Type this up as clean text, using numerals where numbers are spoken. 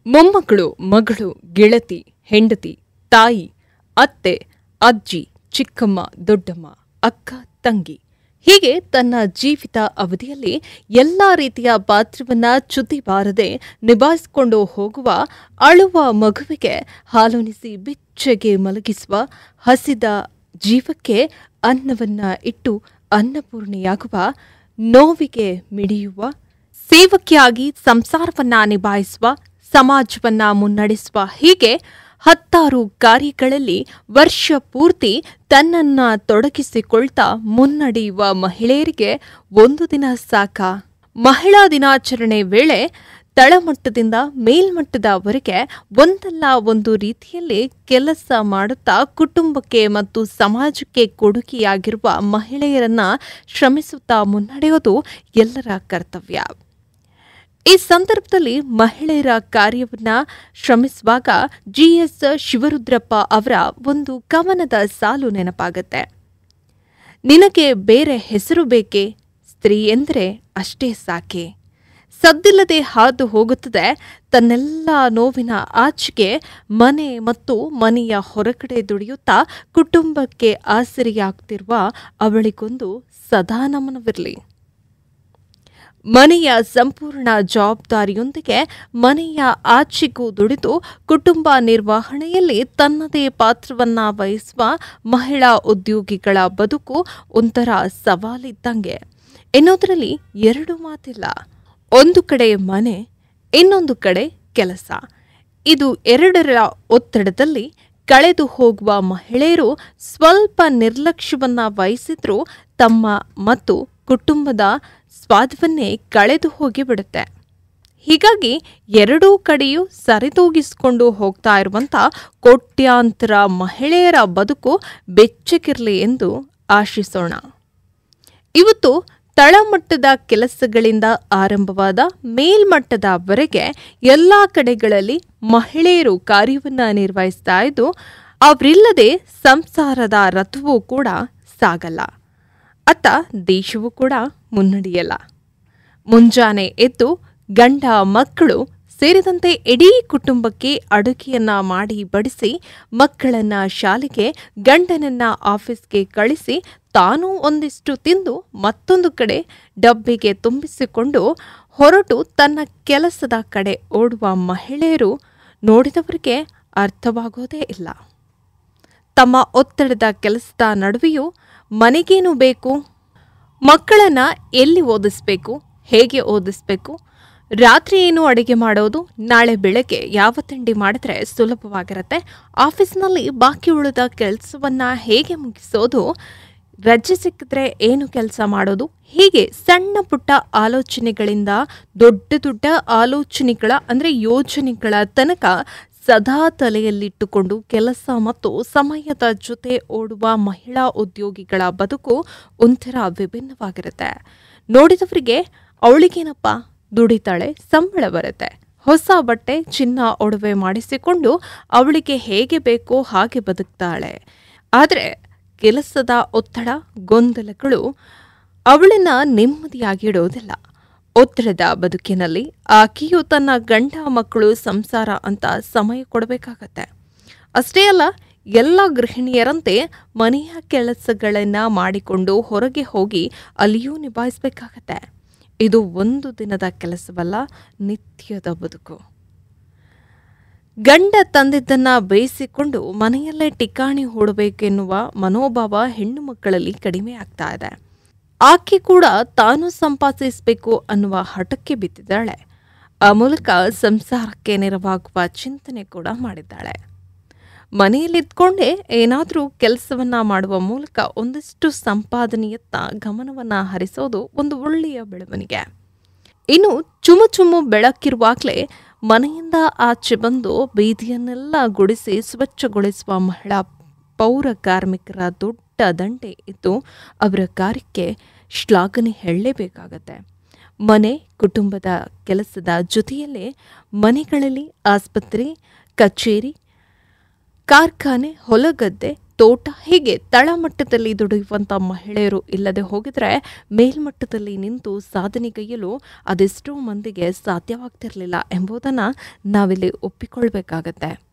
ಮೊಮ್ಮಕ್ಕಳು, ಮಗಳು, ಗೆಳತಿ, ಹೆಂಡತಿ, ತಾಯಿ, ಅತ್ತೆ, ಅಜ್ಜಿ, ಚಿಕ್ಕಮ್ಮ, ದೊಡ್ಡಮ್ಮ, ಅಕ್ಕ, ತಂಗಿ ಹೀಗೆ ತನ್ನ ಜೀವಿತ ಅವಧಿಯಲ್ಲಿ ಎಲ್ಲ ರೀತಿಯ ಪಾತ್ರವನ್ನ ಚ್ಯುತಿ ಬಾರದೆ ನಿಭಾಯಿಸಿಕೊಂಡು ಹೋಗುವ ಅಳುವ ಮಗುವಿಗೆ ಹಾಲುಣಿಸಿ ಬೆಚ್ಚಗೆ ಮಲಗಿಸುವ ಹಸಿದ ಜೀವಕ್ಕೆ ಅನ್ನವನ್ನ ಇಟ್ಟು ಅನ್ನಪೂರ್ಣೆಯಾಗುವ ನೋವಿಗೆ ಮಿಡಿಯುವ ಸೇವಕಿಯಾಗಿ ಸಂಸಾರವನ್ನ ನಿಭಾಯಿಸುವ ಸಮಾಜವನ್ನ ಮುನ್ನಡೆಸುವ ಹೀಗೆ ಹತ್ತಾರು ಕಾರ್ಯಗಳಲ್ಲಿ ವರ್ಷ ಪೂರ್ತಿ ತನ್ನನ್ನ ತೊಡಗಿಸಿಕೊಳ್ತಾ ಮುನ್ನಡೆಯುವ ಮಹಿಳೆಯರಿಗೆ ಒಂದು ದಿನ ಸಾಕ. ಮಹಿಳಾ ದಿನಾಚರಣೆ ವೇಳೆ ತಳಮಟ್ಟದಿಂದ ಮೇಲ್ಮಟ್ಟದವರೆಗೆ ಒಂದಲ್ಲ ಒಂದು ರೀತಿಯಲ್ಲಿ ಕೆಲಸ ಮಾಡುತ್ತಾ ಕುಟುಂಬಕ್ಕೆ ಮತ್ತು ಸಮಾಜಕ್ಕೆ ಕೊಡುಗೆಯಾಗಿರುವ ಮಹಿಳೆಯರನ್ನ ಶ್ರಮಿಸುತ್ತಾ ಮುನ್ನಡೆಯೋದು ಎಲ್ಲರ ಕರ್ತವ್ಯ. ಈ ಸಂದರ್ಭದಲ್ಲಿ ಮಹಿಳೆಯರ ಕಾರ್ಯವನ್ನ ಶ್ರಮಿಸುವಾಗ ಜಿಎಸ್ ಶಿವರುದ್ರಪ್ಪ ಅವರ ಒಂದು ಕವನದ ಸಾಲು ನೆನಪಾಗತ್ತೆ. ನಿನಗೆ ಬೇರೆ ಹೆಸರು ಬೇಕೆ, ಸ್ತ್ರೀ ಎಂದರೆ ಅಷ್ಟೇ ಸಾಕೆ. ಸದ್ದಿಲ್ಲದೆ ಹಾದು ಹೋಗುತ್ತದೆ ತನ್ನೆಲ್ಲ ನೋವಿನ ಆಚೆಗೆ ಮನೆ ಮತ್ತು ಮನೆಯ ಹೊರಗಡೆ ದುಡಿಯುತ್ತಾ ಕುಟುಂಬಕ್ಕೆ ಆಸರೆಯಾಗ್ತಿರುವ ಅವಳಿಗೊಂದು ಸದಾ ನಮನವಿರಲಿ. ಮನೆಯ ಸಂಪೂರ್ಣ ಜವಾಬ್ದಾರಿಯೊಂದಿಗೆ ಮನೆಯ ಆಚೆಗೂ ದುಡಿದು ಕುಟುಂಬ ನಿರ್ವಹಣೆಯಲ್ಲಿ ತನ್ನದೇ ಪಾತ್ರವನ್ನ ವಹಿಸುವ ಮಹಿಳಾ ಉದ್ಯೋಗಿಗಳ ಬದುಕು ಒಂಥರ ಸವಾಲಿದ್ದಂಗೆ ಎನ್ನುವುದರಲ್ಲಿ ಎರಡು ಮಾತಿಲ್ಲ. ಒಂದು ಕಡೆ ಮನೆ, ಇನ್ನೊಂದು ಕಡೆ ಕೆಲಸ. ಇದು ಎರಡರ ಒತ್ತಡದಲ್ಲಿ ಕಳೆದು ಹೋಗುವ ಮಹಿಳೆಯರು ಸ್ವಲ್ಪ ನಿರ್ಲಕ್ಷ್ಯವನ್ನ ವಹಿಸಿದ್ರೂ ತಮ್ಮ ಮತ್ತು ಕುಟುಂಬದ ಸ್ವಾದವನ್ನೇ ಕಳೆದು ಹೋಗಿಬಿಡುತ್ತೆ. ಹೀಗಾಗಿ ಎರಡೂ ಕಡೆಯೂ ಸರಿದೂಗಿಸಿಕೊಂಡು ಹೋಗ್ತಾ ಇರುವಂಥ ಕೋಟ್ಯಾಂತರ ಮಹಿಳೆಯರ ಬದುಕು ಬೆಚ್ಚಗಿರಲಿ ಎಂದು ಆಶಿಸೋಣ. ಇವತ್ತು ತಳಮಟ್ಟದ ಕೆಲಸಗಳಿಂದ ಆರಂಭವಾದ ಮೇಲ್ಮಟ್ಟದವರೆಗೆ ಎಲ್ಲ ಕಡೆಗಳಲ್ಲಿ ಮಹಿಳೆಯರು ಕಾರ್ಯವನ್ನು ನಿರ್ವಹಿಸ್ತಾ ಇದ್ದು ಅವರಿಲ್ಲದೆ ಸಂಸಾರದ ರಥವೂ ಕೂಡ ಸಾಗಲ್ಲ. ಅತ್ತ ದೇಶವೂ ಕೂಡ ಮುನ್ನಡೆಯಲ್ಲ. ಮುಂಜಾನೆ ಎದ್ದು ಗಂಡ ಮಕ್ಕಳು ಸೇರಿದಂತೆ ಇಡೀ ಕುಟುಂಬಕ್ಕೆ ಅಡುಗೆಯನ್ನ ಮಾಡಿ ಬಡಿಸಿ ಮಕ್ಕಳನ್ನ ಶಾಲೆಗೆ, ಗಂಡನನ್ನ ಆಫೀಸ್ಗೆ ಕಳಿಸಿ ತಾನೂ ಒಂದಿಷ್ಟು ತಿಂದು ಮತ್ತೊಂದು ಕಡೆ ಡಬ್ಬಿಗೆ ತುಂಬಿಸಿಕೊಂಡು ಹೊರಟು ತನ್ನ ಕೆಲಸದ ಕಡೆ ಓಡುವ ಮಹಿಳೆಯರು ನೋಡಿದವರಿಗೆ ಅರ್ಥವಾಗೋದೇ ಇಲ್ಲ. ತಮ್ಮ ಒತ್ತಡದ ಕೆಲಸದ ನಡುವೆಯೂ ಮನೆಗೇನು ಬೇಕು, ಮಕ್ಕಳನ್ನ ಎಲ್ಲಿ ಓದಿಸ್ಬೇಕು, ಹೇಗೆ ಓದಿಸ್ಬೇಕು, ರಾತ್ರಿ ಏನು ಅಡುಗೆ ಮಾಡೋದು, ನಾಳೆ ಬೆಳಗ್ಗೆ ಯಾವ ತಿಂಡಿ ಮಾಡಿದ್ರೆ ಸುಲಭವಾಗಿರುತ್ತೆ, ಆಫೀಸ್ನಲ್ಲಿ ಬಾಕಿ ಉಳಿದ ಕೆಲಸವನ್ನ ಹೇಗೆ ಮುಗಿಸೋದು, ರಜೆ ಸಿಕ್ಕಿದ್ರೆ ಏನು ಕೆಲಸ ಮಾಡೋದು, ಹೀಗೆ ಸಣ್ಣ ಪುಟ್ಟ ಆಲೋಚನೆಗಳಿಂದ ದೊಡ್ಡ ದೊಡ್ಡ ಆಲೋಚನೆಗಳ ಅಂದರೆ ಯೋಜನೆಗಳ ತನಕ ಸದಾ ತಲೆಯಲ್ಲಿಟ್ಟುಕೊಂಡು ಕೆಲಸ ಮತ್ತು ಸಮಯದ ಜೊತೆ ಓಡುವ ಮಹಿಳಾ ಉದ್ಯೋಗಿಗಳ ಬದುಕು ಒಂಥರ ವಿಭಿನ್ನವಾಗಿರುತ್ತೆ. ನೋಡಿದವರಿಗೆ ಅವಳಿಗೇನಪ್ಪ ದುಡಿತಾಳೆ, ಸಂಬಳ ಬರುತ್ತೆ, ಹೊಸ ಬಟ್ಟೆ ಚಿನ್ನ ಒಡವೆ ಮಾಡಿಸಿಕೊಂಡು ಅವಳಿಗೆ ಹೇಗೆ ಬೇಕೋ ಹಾಗೆ ಬದುಕ್ತಾಳೆ. ಆದರೆ ಕೆಲಸದ ಒತ್ತಡ ಗೊಂದಲಗಳು ಅವಳನ್ನ ನೆಮ್ಮದಿಯಾಗಿಡೋದಿಲ್ಲ. ಒತ್ತಡದ ಬದುಕಿನಲ್ಲಿ ಆಕೆಯು ತನ್ನ ಗಂಡ ಮಕ್ಕಳು ಸಂಸಾರ ಅಂತ ಸಮಯ ಕೊಡಬೇಕಾಗತ್ತೆ. ಅಷ್ಟೇ ಅಲ್ಲ, ಎಲ್ಲ ಗೃಹಿಣಿಯರಂತೆ ಮನೆಯ ಕೆಲಸಗಳನ್ನ ಮಾಡಿಕೊಂಡು ಹೊರಗೆ ಹೋಗಿ ಅಲ್ಲಿಯೂ ನಿಭಾಯಿಸಬೇಕಾಗತ್ತೆ. ಇದು ಒಂದು ದಿನದ ಕೆಲಸವಲ್ಲ, ನಿತ್ಯದ ಬದುಕು. ಗಂಡ ತಂದಿದ್ದನ್ನ ಬೇಯಿಸಿಕೊಂಡು ಮನೆಯಲ್ಲೇ ಟಿಕಾಣಿ ಹೂಡಬೇಕೆನ್ನುವ ಮನೋಭಾವ ಹೆಣ್ಣು ಮಕ್ಕಳಲ್ಲಿ ಕಡಿಮೆ ಆಗ್ತಾ ಇದೆ. ಆಕೆ ಕೂಡ ತಾನು ಸಂಪಾದಿಸಬೇಕು ಅನ್ನುವ ಹಠಕ್ಕೆ ಬಿದ್ದಿದ್ದಾಳೆ. ಆ ಮೂಲಕ ಸಂಸಾರಕ್ಕೆ ನೆರವಾಗುವ ಚಿಂತನೆ ಕೂಡ ಮಾಡಿದ್ದಾಳೆ. ಮನೆಯಲ್ಲಿದ್ಕೊಂಡೇ ಏನಾದರೂ ಕೆಲಸವನ್ನ ಮಾಡುವ ಮೂಲಕ ಒಂದಿಷ್ಟು ಸಂಪಾದನೆಯತ್ತ ಗಮನವನ್ನ ಹರಿಸೋದು ಒಂದು ಒಳ್ಳೆಯ ಬೆಳವಣಿಗೆ. ಇನ್ನು ಚುಮು ಬೆಳಕಿರುವಾಗಲೇ ಮನೆಯಿಂದ ಆಚೆ ಬಂದು ಬೀದಿಯನ್ನೆಲ್ಲ ಗುಡಿಸಿ ಸ್ವಚ್ಛಗೊಳಿಸುವ ಮಹಿಳಾ ಪೌರ ಕಾರ್ಮಿಕರ ದೊಡ್ಡ ದಂಡೆ ಇದ್ದು ಅವರ ಕಾರ್ಯಕ್ಕೆ ಶ್ಲಾಘನೆ ಹೇಳಲೇಬೇಕಾಗತ್ತೆ. ಮನೆ ಕುಟುಂಬದ ಕೆಲಸದ ಜೊತೆಯಲ್ಲೇ ಮನೆಗಳಲ್ಲಿ ಆಸ್ಪತ್ರೆ, ಕಚೇರಿ, ಕಾರ್ಖಾನೆ, ಹೊಲಗದ್ದೆ, ತೋಟ ಹೀಗೆ ತಳಮಟ್ಟದಲ್ಲಿ ದುಡಿಯುವಂಥ ಮಹಿಳೆಯರು ಇಲ್ಲದೆ ಹೋಗಿದ್ರೆ ಮೇಲ್ಮಟ್ಟದಲ್ಲಿ ನಿಂತು ಸಾಧನೆಗೈಯಲು ಅದೆಷ್ಟೋ ಮಂದಿಗೆ ಸಾಧ್ಯವಾಗ್ತಿರಲಿಲ್ಲ ಎಂಬುದನ್ನು ನಾವಿಲ್ಲಿ ಒಪ್ಪಿಕೊಳ್ಬೇಕಾಗತ್ತೆ.